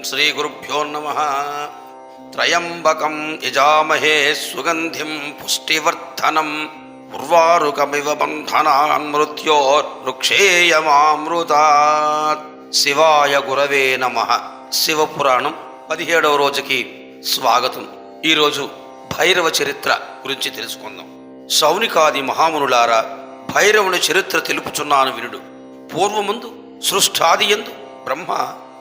శ్రీగురుభ్యో నమః. త్రయంబకం యజామహే సుగంధిం పుష్టివర్ధనం ఉర్వారుకమివ బంధనాన్ మృత్యోర్వృక్షేయమామృతాత్. శివాయ గురవే నమః. శివపురాణం 17వ రోజుకి స్వాగతం. ఈరోజు భైరవ చరిత్ర గురించి తెలుసుకుందాం. శౌనికాది మహామునులారా, భైరవుని చరిత్ర తెలుపుచున్నాను వినుడు. పూర్వముందు సృష్టాదియందు బ్రహ్మ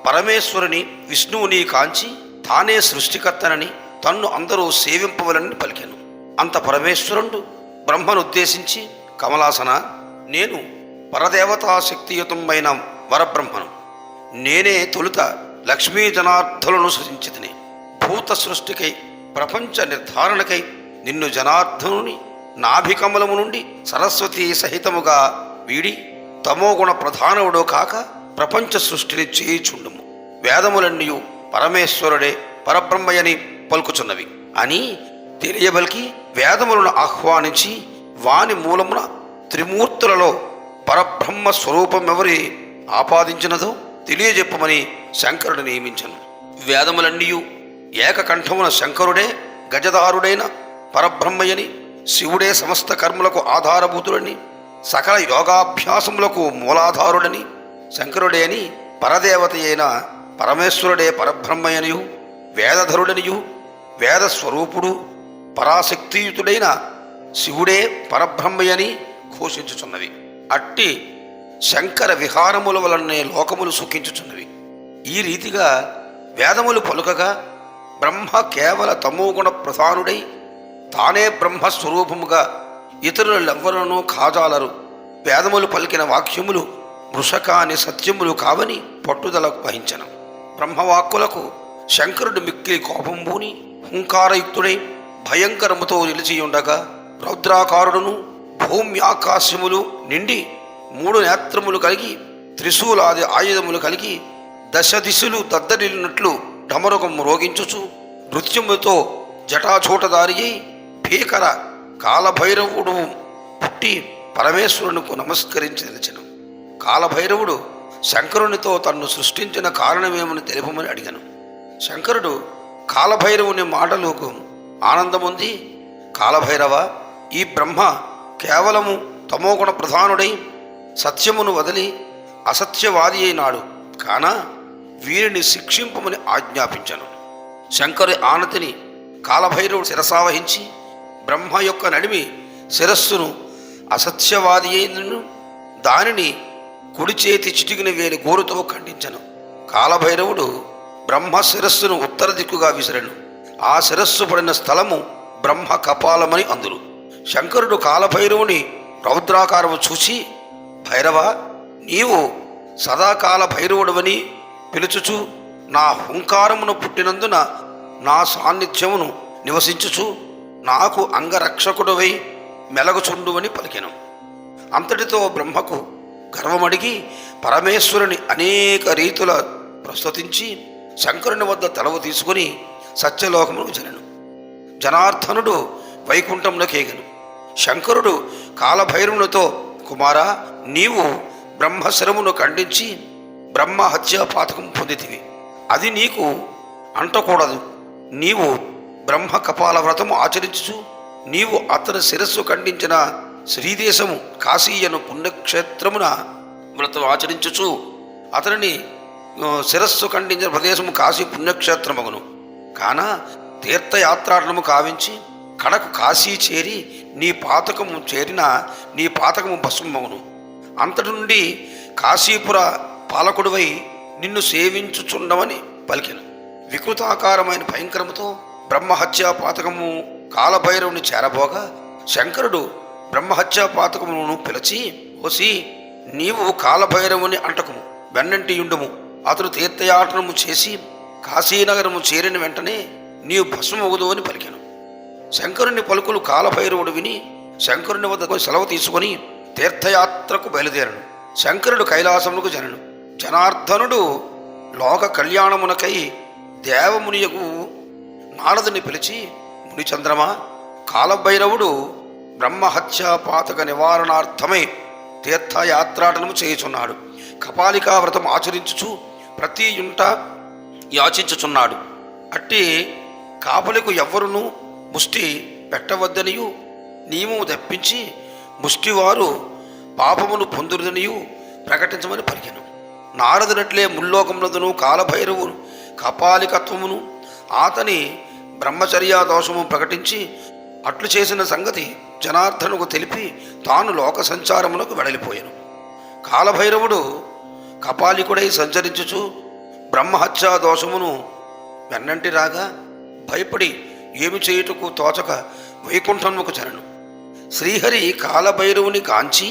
పరమేశ్వరుని విష్ణువుని కాంచి తానే సృష్టికర్తనని తన్ను అందరూ సేవింపవలని పలికెను. అంత పరమేశ్వరుడు బ్రహ్మను ఉద్దేశించి, కమలాసన, నేను పరదేవతా శక్తియుతమైన వరబ్రహ్మను. నేనే తొలుత లక్ష్మీ జనార్దనులను సృజించితిని. భూత సృష్టికై ప్రపంచ నిర్ధారణకై నిన్ను జనార్దనుని నాభికమలము నుండి సరస్వతీ సహితముగా వీడి తమోగుణ ప్రధానవుడో కాక ప్రపంచ సృష్టిని చేయుచుండుము. వేదములన్నీయు పరమేశ్వరుడే పరబ్రహ్మయని పలుకుచున్నవి అని తెలియబలికి వేదములను ఆహ్వానించి వాని మూలమున త్రిమూర్తులలో పరబ్రహ్మ స్వరూపమెవరి ఆపాదించినదో తెలియజెప్పమని శంకరుడు నియమించను. వేదములన్నీయు ఏకకంఠమున శంకరుడే గజదారుడైన పరబ్రహ్మయని, శివుడే సమస్త కర్మలకు ఆధారభూతుడని, సకల యోగాభ్యాసములకు మూలాధారుడని, శంకరుడే అని పరదేవత అయిన పరమేశ్వరుడే పరబ్రహ్మయనియు, వేదధరుడనియు, వేదస్వరూపుడు పరాశక్తియుతుడైన శివుడే పరబ్రహ్మయని ఘోషించుచున్నవి. అట్టి శంకర విహారముల వలనే లోకములు సుఖించుచున్నవి. ఈ రీతిగా వేదములు పలుకగా బ్రహ్మ కేవల తమోగుణ ప్రధానుడై తానే బ్రహ్మస్వరూపముగా ఇతరులెవ్వరూ కాజాలరు. వేదములు పలికిన వాక్యములు మృషకాని సత్యములు కావని పట్టుదల వహించను. బ్రహ్మవాక్కులకు శంకరుడు మిక్కిలి కోపంబూని హుంకారయుక్తుడై భయంకరముతో నిలిచియుండగా, రౌద్రాకారుడును భూమ్యాకాశములు నిండి 3 నేత్రములు కలిగి త్రిశూలాది ఆయుధములు కలిగి 10 దిశలు దద్దరిల్లినట్లు ఢమరుకం రోగించుచు నృత్యములతో జటాచూటదారి అయి భీకర కాలభైరవుడు పుట్టి పరమేశ్వరునికు నమస్కరించి నిలిచెను. కాలభైరవుడు శంకరునితో తన్ను సృష్టించిన కారణమేమని తెలుపమని అడిగాను. శంకరుడు కాలభైరవుని మాటలకు ఆనందముంది, కాలభైరవ, ఈ బ్రహ్మ కేవలము తమోగుణ ప్రధానుడై సత్యమును వదిలి అసత్యవాది అయినాడు కాన వీరిని శిక్షింపమని ఆజ్ఞాపించను. శంకరు ఆనతిని కాలభైరవుడు శిరసావహించి బ్రహ్మ యొక్క నడిమి శిరస్సును అసత్యవాది అయినను దానిని కుడి చేతి చిటికిన వేలి గోరుతో ఖండించను. కాలభైరవుడు బ్రహ్మ శిరస్సును ఉత్తర దిక్కుగా విసిరెను. ఆ శిరస్సు పడిన స్థలము బ్రహ్మ కపాలమని అందురు. శంకరుడు కాలభైరవుని రౌద్రాకారము చూసి, భైరవ, నీవు సదాకాల భైరవుడవని పిలుచుచు నా హుంకారమును పుట్టినందున నా సాన్నిధ్యమును నివసించుచు నాకు అంగరక్షకుడవై మెలగుచుండువని పలికెను. అంతటితో బ్రహ్మకు గర్వమడిగి పరమేశ్వరుని అనేక రీతుల ప్రస్తుతించి శంకరుని వద్ద తలవు తీసుకుని సత్యలోకమును జనను. జనార్దనుడు వైకుంఠంలోకేగను. శంకరుడు కాలభైరవునితో, కుమారా, నీవు బ్రహ్మశరమును ఖండించి బ్రహ్మ హత్యా పాతకం పొందితివి. అది నీకు అంటకూడదు. నీవు బ్రహ్మ కపాల వ్రతము ఆచరించుచు నీవు అతని శిరస్సు ఖండించిన శ్రీదేశము కాశీయను పుణ్యక్షేత్రమున వ్రతం ఆచరించుచు అతనిని శిరస్సు ఖండించిన ప్రదేశము కాశీ పుణ్యక్షేత్రమగును. కాన తీర్థయాత్రాటనము కావించి కడకు కాశీ చేరి నీ పాతకము చేరిన నీ పాతకము భస్మమగును. అంతటి నుండి కాశీపుర పాలకుడివై నిన్ను సేవించుచుండమని పలికెను. వికృతాకారమైన భయంకరముతో బ్రహ్మహత్యా పాతకము కాలభైరవుని చేరబోగా శంకరుడు బ్రహ్మహత్యా పాతకమును పిలిచి, ఓసి, నీవు కాలభైరవుని అంటకము వెన్నంటియుండుము. అతడు తీర్థయాటనము చేసి కాశీనగరము చేరిన వెంటనే నీవు భస్మమగుదు అని పలికెను. శంకరుని పలుకులు కాలభైరవుడు విని శంకరుని వద్ద సెలవు తీసుకొని తీర్థయాత్రకు బయలుదేరను. శంకరుడు కైలాసములకు జనను. జనార్దనుడు లోక కళ్యాణమునకై దేవమునియకు నారదుని పిలిచి, మునిచంద్రమా, కాలభైరవుడు బ్రహ్మహత్యా పాతక నివారణార్థమై తీర్థయాత్రాటనము చేయుచున్నాడు. కపాలికా వ్రతం ఆచరించుచు ప్రతి యుంట యాచించుచున్నాడు. అట్టి కాపలికు ఎవ్వరునూ ముష్టి పెట్టవద్దనియు నియమము తప్పించి ముష్టివారు పాపమును పొందురదనియు ప్రకటించమని పలికెను. నారదునట్లే ముల్లోకమునందును కాలభైరవును కపాలికత్వమును అతని బ్రహ్మచర్యా దోషము ప్రకటించి అట్లు చేసిన సంగతి జనార్దనుకు తెలిపి తాను లోక సంచారమునకు వెడలిపోయెను. కాలభైరవుడు కపాలికుడై సంచరించుచు బ్రహ్మహత్యా దోషమును వెన్నంటి రాగా భయపడి ఏమి చేయుటకు తోచక వైకుంఠముకు చెరను. శ్రీహరి కాలభైరవుని కాంచి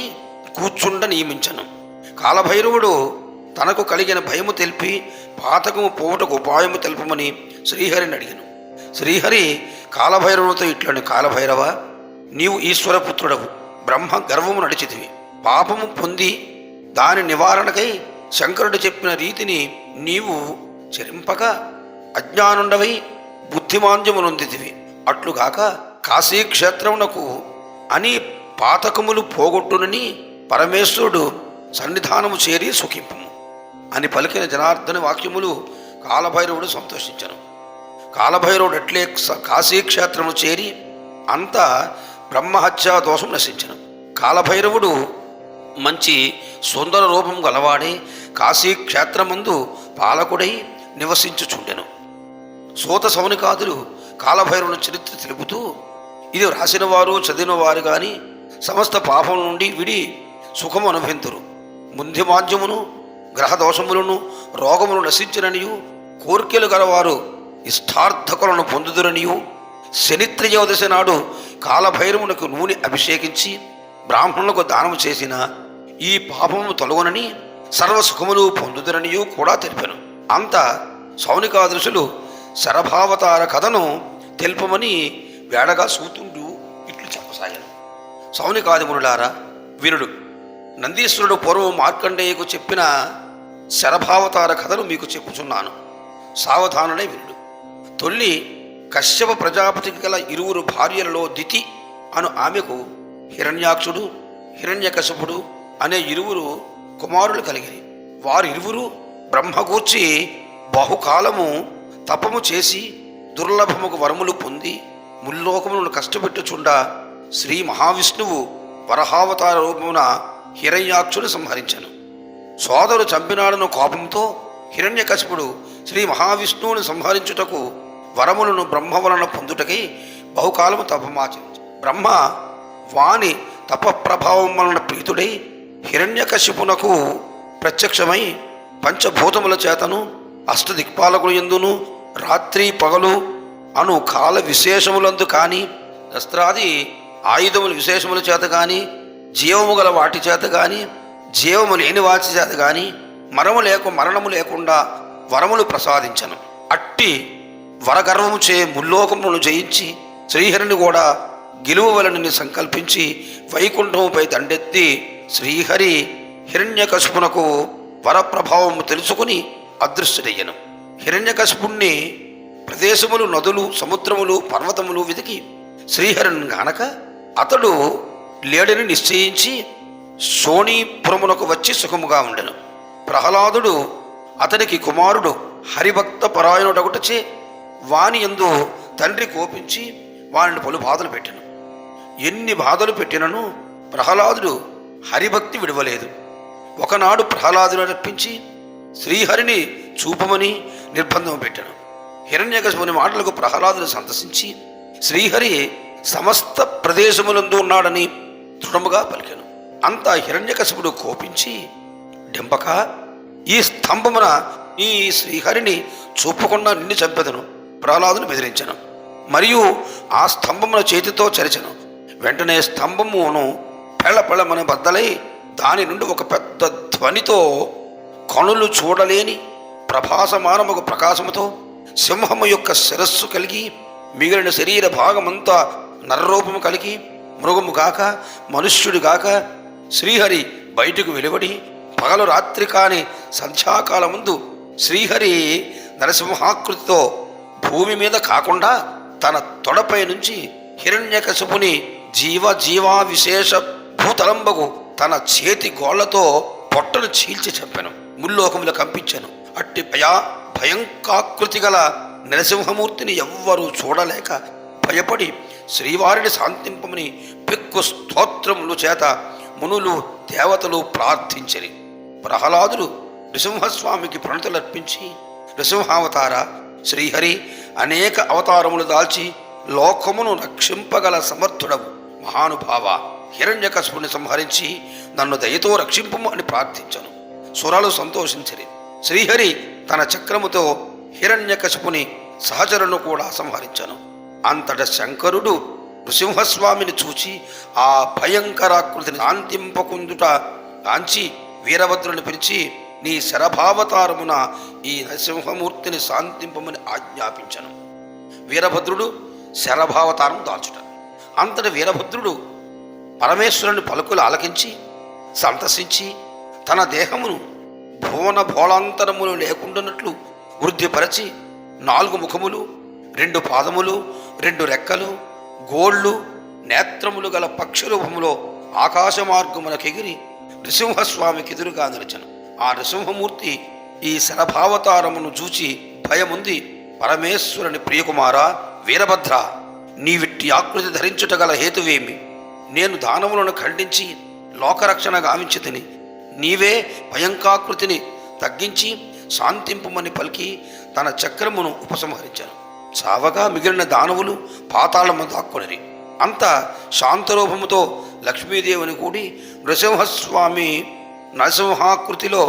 కూర్చుండ నియమించను. కాలభైరవుడు తనకు కలిగిన భయము తెలిపి పాతకము పోవుటకు ఉపాయము తెలుపమని శ్రీహరిని అడిగాను. శ్రీహరి కాలభైరవునితో ఇట్లని, కాలభైరవ, నీవు ఈశ్వరపుత్రుడవు, బ్రహ్మ గర్వము నడిచితివి. పాపము పొంది దాని నివారణకై శంకరుడు చెప్పిన రీతిని నీవు చెరింపక అజ్ఞానుండవై బుద్ధిమాంద్యమునొందితివి. అట్లుగాక కాశీక్షేత్రమునకు అని పాతకములు పోగొట్టునని పరమేశ్వరుడు సన్నిధానము చేరి సుఖింపము అని పలికిన జనార్దన వాక్యములు కాలభైరవుడు సంతోషించను. కాలభైరవుడు అట్లే కాశీక్షేత్రము చేరి అంత బ్రహ్మహత్యా దోషం నశించను. కాలభైరవుడు మంచి సుందర రూపం గలవాడే కాశీక్షేత్రమందు పాలకుడై నివసించుచుండెను. సూత సౌనికాదులు కాలభైరవుని చరిత్ర తెలుపుతూ, ఇది రాసిన వారు చదివిన వారు కానీ సమస్త పాపం నుండి విడి సుఖము అనుభవింతురు. ముంధిమాంద్యమును గ్రహదోషములను రోగములు నశించిననియు కోర్కెలు గలవారు ఇష్టార్థకులను పొందుదురనియు శనిత్రయోదశి నాడు కాలభైరవునకు నూనె అభిషేకించి బ్రాహ్మణులకు దానము చేసిన ఈ పాపము తొలగునని సర్వసుఖములు పొందుదురనియు కూడా తెలిపాను. అంత సౌనికాదృశులు శరభావతార కథను తెలుపమని వేడగా సూతుండు ఇట్లు చెప్పసాగాను. సౌనికాదిమునులారా వినుడు. నందీశ్వరుడు పూర్వం మార్కండేయకు చెప్పిన శరభావతార కథను మీకు చెప్పుచున్నాను, సావధానులై వినుడు. తొల్లి కశ్యప ప్రజాపతికి గల ఇరువురు భార్యలలో దితి అను ఆమెకు హిరణ్యాక్షుడు హిరణ్యకశపుడు అనే ఇరువురు కుమారులు కలిగిరి. వారిరువురు బ్రహ్మగూర్చి బహుకాలము తపము చేసి దుర్లభముకు వరములు పొంది ముల్లోకములను కష్టపెట్టుచుండ శ్రీ మహావిష్ణువు వరహావతార రూపమున హిరణ్యాక్షుడు సంహరించను. సోదరు చంపినాడను కోపంతో హిరణ్యకశిపుడు శ్రీ మహావిష్ణువుని సంహరించుటకు వరములను బ్రహ్మ వలన పొందుటకై బహుకాలము తపమాచరించు. బ్రహ్మ వాని తపప్రభావం వలన ప్రీతుడై హిరణ్యకశిపునకు ప్రత్యక్షమై పంచభూతముల చేతను అష్టదిక్పాలకులు ఎందును రాత్రి పగలు అను కాల విశేషములందు కానీ శస్త్రాది ఆయుధముల విశేషముల చేత కానీ జీవము గల వాటి చేత కానీ జీవము లేని వాటి చేత కానీ మరణము లేకుండా వరములు ప్రసాదించను. అట్టి వరగర్వము చే ముల్లోకములను జయించి శ్రీహరిని కూడా గెలువవలనని సంకల్పించి వైకుంఠముపై దండెత్తి శ్రీహరి హిరణ్యకశిపునకు వరప్రభావము తెలుసుకుని అదృశ్యుడయ్యను. హిరణ్యకశిపుణ్ణి ప్రదేశములు, నదులు, సముద్రములు, పర్వతములు వెతికి శ్రీహరిని గానక అతడు లేడని నిశ్చయించి శోణీపురమునకు వచ్చి సుఖముగా ఉండెను. ప్రహ్లాదుడు అతనికి కుమారుడు హరిభక్త పరాయణుడగుటచే వాని యందు తండ్రి కోపించి వానిని పలు బాధలు పెట్టెను. ఎన్ని బాధలు పెట్టినను ప్రహ్లాదుడు హరిభక్తి విడవలేదు. ఒకనాడు ప్రహ్లాదుని రప్పించి శ్రీహరిని చూపమని నిర్బంధం పెట్టాను. హిరణ్యకశిపుని మాటలకు ప్రహ్లాదుని సంతసించి శ్రీహరి సమస్త ప్రదేశములందు ఉన్నాడని దృఢముగా పలికాను. అంతా హిరణ్యకశిపుడు కోపించి, డెంపక, ఈ స్తంభమున ఈ శ్రీహరిని చూపకుండా నిన్ను చంపెదను ప్రహ్లాదుని బెదిరించను. మరియు ఆ స్తంభమున చేతితో చరిచెను. వెంటనే స్తంభమును పెళ్ళపెళ్ళమని బద్దలై దాని నుండి ఒక పెద్ద ధ్వనితో కనులు చూడలేని ప్రభాసమానముకు ప్రకాశముతో సింహము యొక్క శిరస్సు కలిగి మిగిలిన శరీర భాగమంతా నరరూపము కలిగి మృగము గాక మనుష్యుడు గాక శ్రీహరి బయటకు వెలువడి పగలు రాత్రి కాని సంధ్యాకాలముందు శ్రీహరి నరసింహాకృతితో భూమి మీద కాకుండా తన తొడపై నుంచి హిరణ్యకశిపుని జీవా విశేష భూతలంబకు తన చేతి గోళ్లతో పొట్టను చీల్చి చంపెను. ముల్లోకములు కంపించెను. అట్టి భయ భయంకాకృతి గల నరసింహమూర్తిని ఎవ్వరూ చూడలేక భయపడి శ్రీవారిని శాంతింపమని పెక్కు స్తోత్రములు చేత మునులు దేవతలు ప్రార్థించరి. ప్రహ్లాదుడు నృసింహస్వామికి ప్రణతులర్పించి, నృసింహావతార శ్రీహరి అనేక అవతారములు దాల్చి లోకమును రక్షింపగల సమర్థుడవు, మహానుభావ, హిరణ్యకశిపుని సంహరించి నన్ను దయతో రక్షింపుము అని ప్రార్థించను. సురలు సంతోషించరి. శ్రీహరి తన చక్రముతో హిరణ్యకశిపుని సహచరులను కూడా సంహరించను. అంతట శంకరుడు నృసింహస్వామిని చూచి ఆ భయంకరాకృతిని శాంతింపకుందుట కాంచి వీరభద్రుని పిలిచి, నీ శరభావతారమున ఈ నరసింహమూర్తిని శాంతింపమని ఆజ్ఞాపించను. వీరభద్రుడు శరభావతారం దాల్చుట. అంతటి వీరభద్రుడు పరమేశ్వరుని పలుకులు ఆలకించి సంతసించి తన దేహమును భువన భోళాంతరములు లేకుండానట్లు వృద్ధిపరచి 4 ముఖములు, 2 పాదములు, 2 రెక్కలు, గోళ్ళు, నేత్రములు గల పక్షి రూపములో ఆకాశ మార్గమునకెగిరి నృసింహస్వామికి ఎదురుగా నిలిచెను. ఆ నృసింహమూర్తి ఈ శరభావతారమును చూచి భయముంది, పరమేశ్వరుని ప్రియకుమారా వీరభద్ర, నీవిట్టి ఆకృతి ధరించుట గల హేతువేమి? నేను దానవులను ఖండించి లోకరక్షణ గావించి తిని, నీవే భయంకాకృతిని తగ్గించి శాంతింపుమని పలికి తన చక్రమును ఉపసంహరించాను. చావగా మిగిలిన దానవులు పాతాళము దాక్కునిరి. అంత శాంతరూపముతో లక్ష్మీదేవిని కూడి నృసింహస్వామి నరసింహాకృతిలో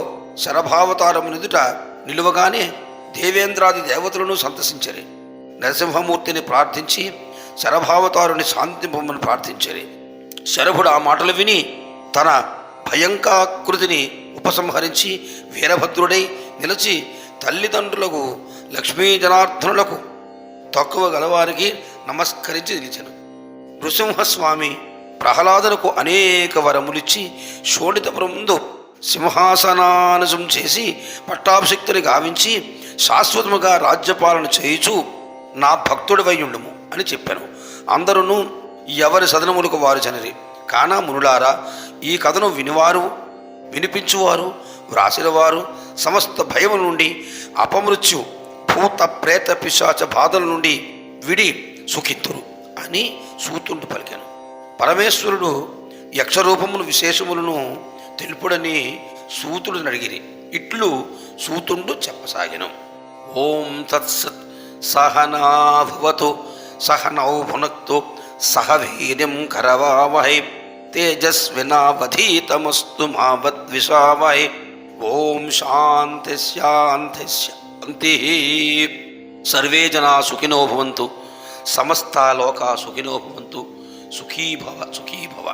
శరభావతారమునిదుట నిలువగానే దేవేంద్రాది దేవతలను సంతసించరి. నరసింహమూర్తిని ప్రార్థించి శరభావతారుని శాంతింపమని ప్రార్థించరి. శరభుడు ఆ మాటలు విని తన భయంకాకృతిని ఉపసంహరించి వీరభద్రుడై నిలిచి తల్లిదండ్రులకు లక్ష్మీ జనార్దనులకు తక్కువ గలవారికి నమస్కరించి నిలిచెను. నృసింహస్వామి ప్రహ్లాదునకు అనేక వరములిచ్చి శోణితపురం ముందు సింహాసనానుసం చేసి పట్టాభిషిక్తుని గావించి శాశ్వతముగా రాజ్యపాలన చేయుచు నా భక్తుడివైయుండుము అని చెప్పాను. అందరూ ఎవరి సదనములకు వారు జనరి. కానా మునులారా, ఈ కథను వినివారు, వినిపించువారు, వ్రాసినవారు సమస్త భయము నుండి, అపమృత్యు, భూత ప్రేత పిశాచ బాధల నుండి విడి సుఖిత్తురు అని సూతుడు పలికాను. పరమేశ్వరుడు యక్షరూపమును విశేషములను తెలుపుడని సూతుడు అడిగిరి. ఇట్లు సూతుండు చెప్పసాగెను. ఓం తత్సత్. సహనాభవతు సహనౌ భునక్తు సహ వీర్యం కరవావహై తేజస్వినావధీతమస్తు మా వద్విషావహై. ఓం శాంతి శాంతి శాంతి. సర్వే జనా సుఖినో భవంతు. సమస్త లోకా సుఖినో భవంతు. సుఖీ భవ సుఖీ భవ.